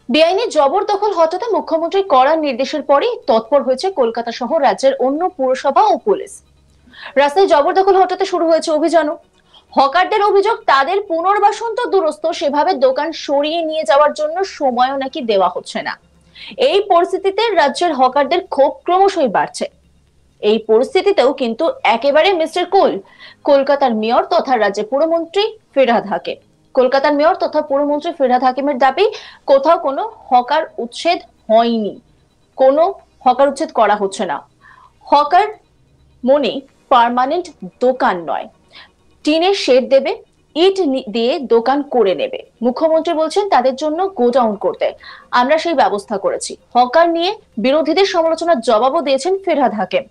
বেআইনি জবরদখল হটাতে মুখ্যমন্ত্রীর কড়া নির্দেশের পরেই তৎপর হয়েছে কলকাতা সহ রাজ্যের অন্য পুরসভা ও পুলিশ। রাস্তায় জবরদখল হটাতে শুরু হয়েছে অভিযানও। হকারদের অভিযোগ, তাদের পুনর্বাসন তো দুরস্ত, সেভাবে দোকান সরিয়ে নিয়ে যাওয়ার জন্য সময়ও নাকি দেওয়া হচ্ছে না। এই পরিস্থিতিতে রাজ্যের হকারদের ক্ষোভ ক্রমশই বাড়ছে। এই পরিস্থিতিতেও কিন্তু একেবারে মিস্টার কুল কলকাতার মেয়র তথা রাজ্যের পুরমন্ত্রী ফিরহাদ হাকিম। কলকাতার মেয়র তথা পুরমন্ত্রী ফিরহাদ হাকিমের দাবি, কোথাও কোনো হকার উচ্ছেদ হয়নি, কোনো হকার উচ্ছেদ করা হচ্ছে না। হকার মনে পার্মানেন্ট দোকান নয়, টিনের শেড দেবে, ইট দিয়ে দোকান করে নেবে। মুখ্যমন্ত্রী বলছেন তাদের জন্য গোডাউন করতে আমরা সেই ব্যবস্থা করেছি। হকার নিয়ে বিরোধীদের সমালোচনার জবাবও দিয়েছেন ফিরহাদ হাকিম।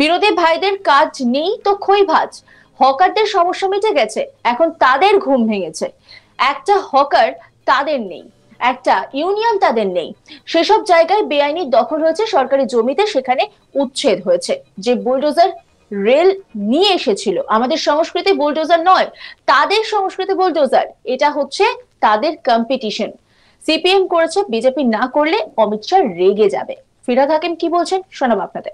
বিরোধী ভাইদের কাজ নেই তো খই ভাজ, হকারদের সমস্যা মিটে গেছে, এখন তাদের ঘুম ভেঙেছে। একটা হকার তাদের নেই, একটা ইউনিয়ন তাদের নেই। সেসব জায়গায় বেআইনি দখল হয়েছে সরকারি জমিতে, সেখানে উচ্ছেদ হয়েছে। যে বুলডোজার রেল নিয়ে এসেছিল, আমাদের সংস্কৃতি বুলডোজার নয়, তাদের সংস্কৃতি বুলডোজার। এটা হচ্ছে তাদের কম্পিটিশন। সিপিএম করেছে, বিজেপি না করলে অমিত শাহ রেগে যাবে। ফিরহাদ হাকিম কি বলছেন শোনাবো আপনাদের।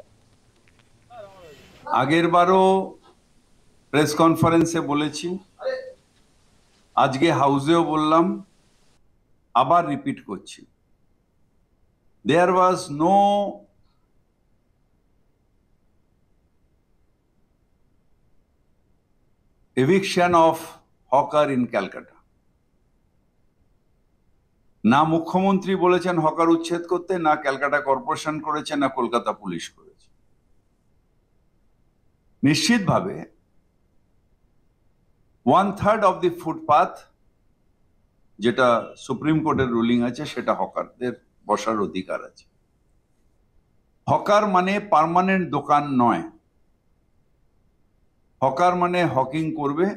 আগের বারও প্রেস কনফারেন্সে বলেছি, আজকে হাউসেও বললাম, আবার রিপিট করছি। There was no eviction of hawker in Calcutta. না মুখ্যমন্ত্রী বলেছেন হকার উচ্ছেদ করতে, না ক্যালকাটা কর্পোরেশন করেছে, না কলকাতা পুলিশ করেছে। নিশ্চিতভাবে 1/3 অফ দি ফুটপাথ, যেটা সুপ্রিম কোর্টের রুলিং আছে, সেটা হকারদের বসার অধিকার আছে। হকার মানে পার্মানেন্ট দোকান নয়। হকার মানে হকিং করবে,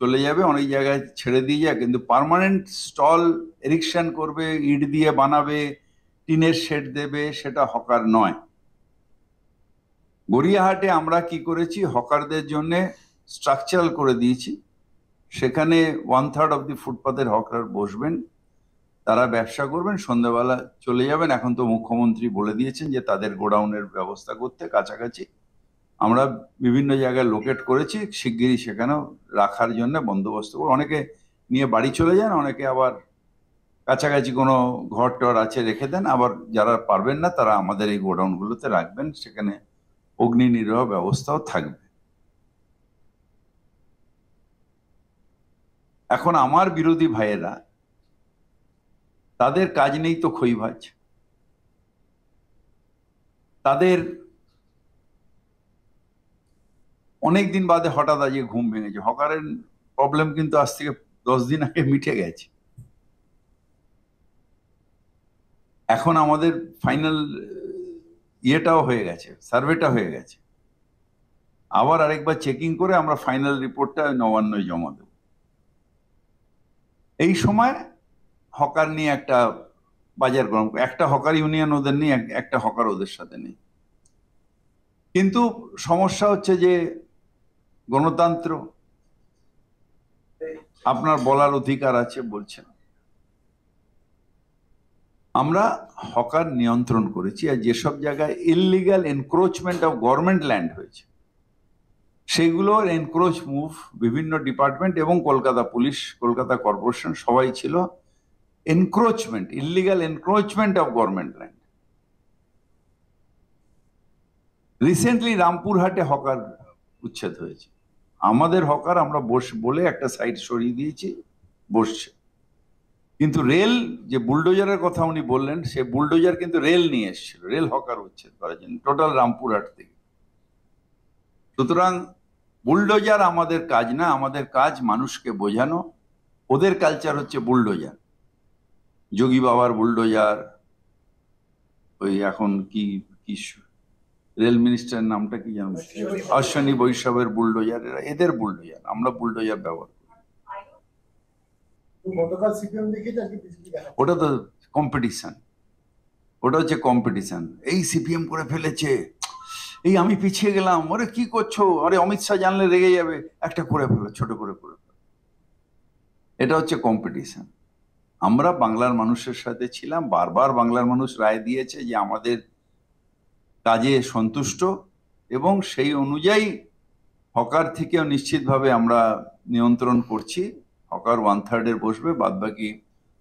চলে যাবে, অনেক জায়গায় ছেড়ে দিয়ে যায়, কিন্তু পার্মানেন্ট স্টল এরিকশন করবে, ইট দিয়ে বানাবে, টিনের শেড দেবে, সেটা হকার নয়। গড়িয়াহাটে আমরা কি করেছি, হকারদের জন্য স্ট্রাকচারাল করে দিয়েছি। সেখানে 1/3 অফ দি ফুটপাথের হকার বসবেন, তারা ব্যবসা করবেন, সন্ধ্যাবেলা চলে যাবেন। এখন তো মুখ্যমন্ত্রী বলে দিয়েছেন যে তাদের গোডাউনের ব্যবস্থা করতে কাছাকাছি। আমরা বিভিন্ন জায়গায় লোকেট করেছি, শিগগিরই সেখানেও রাখার জন্য বন্দোবস্ত করে। অনেকে নিয়ে বাড়ি চলে যান, অনেকে আবার কাছাকাছি কোনো ঘর টর আছে রেখে দেন, আবার যারা পারবেন না তারা আমাদের এই গোডাউনগুলোতে রাখবেন, সেখানে অগ্নি নির্বাহ ব্যবস্থাও থাকবে। এখন আমার বিরোধী ভাইয়েরা, তাদের কাজ নেই তো খই ভাজ, তাদের অনেকদিন বাদে হঠাৎ আজকে ঘুম ভেঙেছে। হকারের প্রবলেম কিন্তু আজ থেকে 10 দিন আগে মিটে গেছে। এখন আমাদের ফাইনাল ইয়েটাও হয়ে গেছে, সার্ভেটা হয়ে গেছে। আবার আরেকবার চেকিং করে আমরা ফাইনাল রিপোর্টটা নবান্নয় জমা দেব। এই সময় হকার নিয়ে একটা বাজার গরম, একটা হকার ইউনিয়ন ওদের নেই, একটা হকার ওদের সাথে নেই। কিন্তু সমস্যা হচ্ছে যে গণতন্ত্র, আপনার বলার অধিকার আছে বলছেন। আমরা হকার নিয়ন্ত্রণ করেছি, আর যেসব জায়গায় illegal encroachment of government land হয়েছে, সেগুলোর এনক্রোচ মুভ বিভিন্ন ডিপার্টমেন্ট এবং কলকাতা পুলিশ, কলকাতা কর্পোরেশন সবাই ছিল। Encroachment, illegal encroachment of government land. Recently রামপুরহাটে হকার উচ্ছেদ হয়েছে। আমাদের হকার আমরা বলে একটা সাইড সরিয়ে দিয়েছি, বসছে। কিন্তু রেল, যে বুলডোজারের কথা উনি বললেন, সে বুলডোজার কিন্তু রেল নিয়ে এসেছিল, রেল হকার উচ্ছেদ করার জন্য, টোটাল রামপুরহাট থেকে। সুতরাং বুলডোজার আমাদের কাজ না, আমাদের কাজ মানুষকে বোঝানো। ওদের কালচার হচ্ছে বুলডোজার, যোগী বাবার বুলডোজার, ওই এখন কি কি রেল মিনিস্টার নামটা কি জানো, অশ্বিনী বৈষ্ণবের বুলডোজার, এদের বুলডোজার। আমরা বুলডোজার ব্যবহার করি। ওটা তো কম্পিটিশন, ওটা হচ্ছে কম্পিটিশন। এই সিপিএম করে ফেলেছে, এই আমি পিছিয়ে গেলাম, ওরে কি করছো, আরে অমিত শাহ জানলে রেগে যাবে, একটা করে ফেলো, ছোট করে করে ফেলো। এটা হচ্ছে কম্পিটিশন। আমরা বাংলার মানুষের সাথে ছিলাম, বারবার বাংলার মানুষ রায় দিয়েছে যে আমাদের কাজে সন্তুষ্ট, এবং সেই অনুযায়ী হকার থেকেও নিশ্চিতভাবে আমরা নিয়ন্ত্রণ করছি। হকার 1/3 বসবে, বাদ বাকি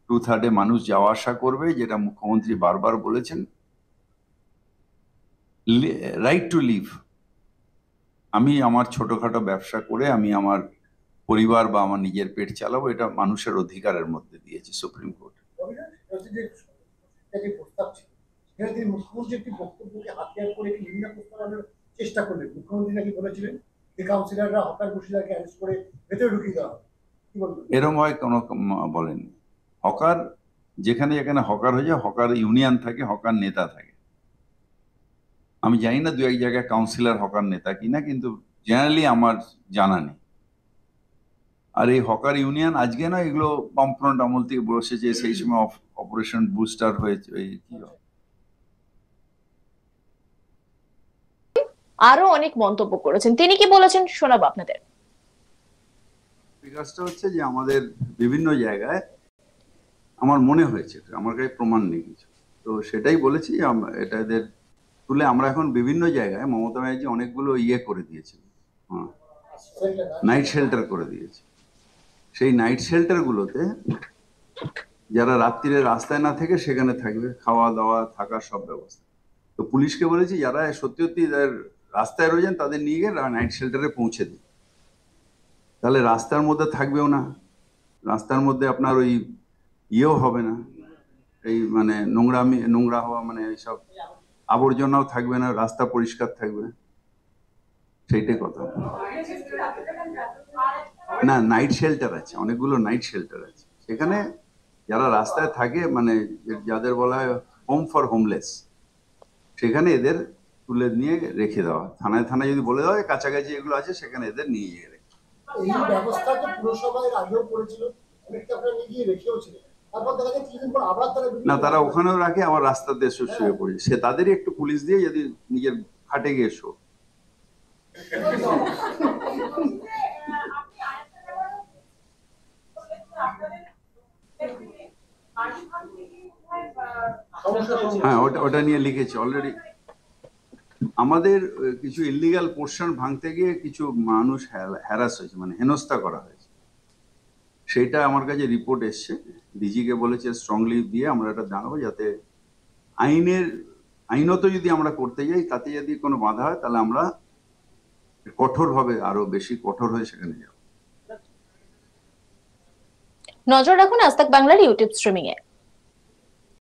2/3 মানুষ যাওয়া আসা করবে, যেটা মুখ্যমন্ত্রী বারবার বলেছেন। রাইট টু লিভ, আমি আমার ছোটখাটো ব্যবসা করে আমি আমার পরিবার বা আমার নিজের পেট চালাবো, এটা মানুষের অধিকারের মধ্যে দিয়েছে সুপ্রিম কোর্ট। মুখ্যমন্ত্রী একটি বক্তব্যকে হাতিয়ার করে একটি নিন্দা প্রস্তাব আনার চেষ্টা করলেন। মুখ্যমন্ত্রী নাকি বলেছিলেন যে কাউন্সিলররা হকার বসিদারকে অ্যারেস্ট করে ভেতরে ঢুকিয়ে দেওয়া হবে। কি বলবেন? এরম হয় কোনো বলেনি। হকার যেখানে যেখানে হকার হয়ে যায়, হকার ইউনিয়ন থাকে, হকার নেতা থাকে। আমি জানি না 2-1 জায়গায় কাউন্সিলর হকার নেতা কিনা, কিন্তু জেনারেলি আমার জানা নেই। আর এই হকার ইউনিয়ন আজকে না, এগুলো বামফ্রন্ট আমল থেকে বসেছে, সেই সময় অপারেশন বুস্টার হয়েছে। এই কি আরো অনেক মন্তব্য করেছেন, তিনি কি বলেছেন শোনাবো আপনাদের। বিকাশটা হচ্ছে যে আমাদের বিভিন্ন জায়গায় আমার মনে হয়েছে, আমার কাছে প্রমাণ নেই কিছু, তো সেটাই বলেছি। এটা এদের তুলে আমরা এখন বিভিন্ন জায়গায় মমতা ব্যানার্জি অনেকগুলো করে দিয়েছে, নাইট শেল্টার করে দিয়েছে। সেই নাইট শেল্টার গুলোতে যারা রাত্রিরে রাস্তায় না থেকে সেখানে থাকবে, খাওয়া দাওয়া থাকার সব ব্যবস্থা। তো পুলিশকে বলেছি যারা সত্যি সত্যি রাস্তায় রয়েছেন তাদের নিয়ে গিয়ে নাইট শেল্টারে পৌঁছে দিই, তাহলে রাস্তার মধ্যে থাকবেও না, রাস্তার মধ্যে আপনার ওই হবে না, এই মানে নোংরা হওয়া, মানে এইসব আবর্জনাও থাকবে না, রাস্তা পরিষ্কার থাকবে, সেইটাই কথা। না, নাইট শেল্টার আছে, অনেকগুলো নাইট শেল্টার আছে, সেখানে যারা রাস্তায় থাকে, মানে যাদের বলা হয় হোম ফর হোমলেস, সেখানে এদের তুলে নিয়ে রেখে দেওয়া। থানায় থানায় যদি বলে দেওয়া হয় কাছাকাছি এগুলো আছে, সেখানে এদের নিয়ে গিয়ে রেখে। এই ব্যবস্থা তো পুরসভায় আগেও করেছিল, অনেকটা আপনারা নিয়ে রেখেও ছিলেন, তারপর দেখা যাচ্ছে কিছুদিন পর আবার না, তারা ওখানেও রাখে, আবার রাস্তাতে শুয়ে পড়ে, সে তাদেরই একটু পুলিশ দিয়ে যদি নিজের খাটে গিয়ে শো। হ্যাঁ, ওটা নিয়ে লিখেছি অলরেডি। আমাদের কিছু ইলিগাল পোর্শন ভাঙতে গিয়ে কিছু মানুষ হ্যারাস হয়েছে, মানে হেনস্থা করা হয়েছে, সেটা আমার কাছে রিপোর্ট এসছে। ডিজিকে বলেছে স্ট্রংলি দিয়ে আমরা এটা জানাবো, যাতে আইনত যদি আমরা করতে যাই, তাতে যদি কোনো বাধা হয় তাহলে আমরা কঠোরভাবে, আরো বেশি কঠোর হয়ে সেখানে যাব। নজর রাখুন আজ তাক বাংলার ইউটিউব স্ট্রিমিং এ।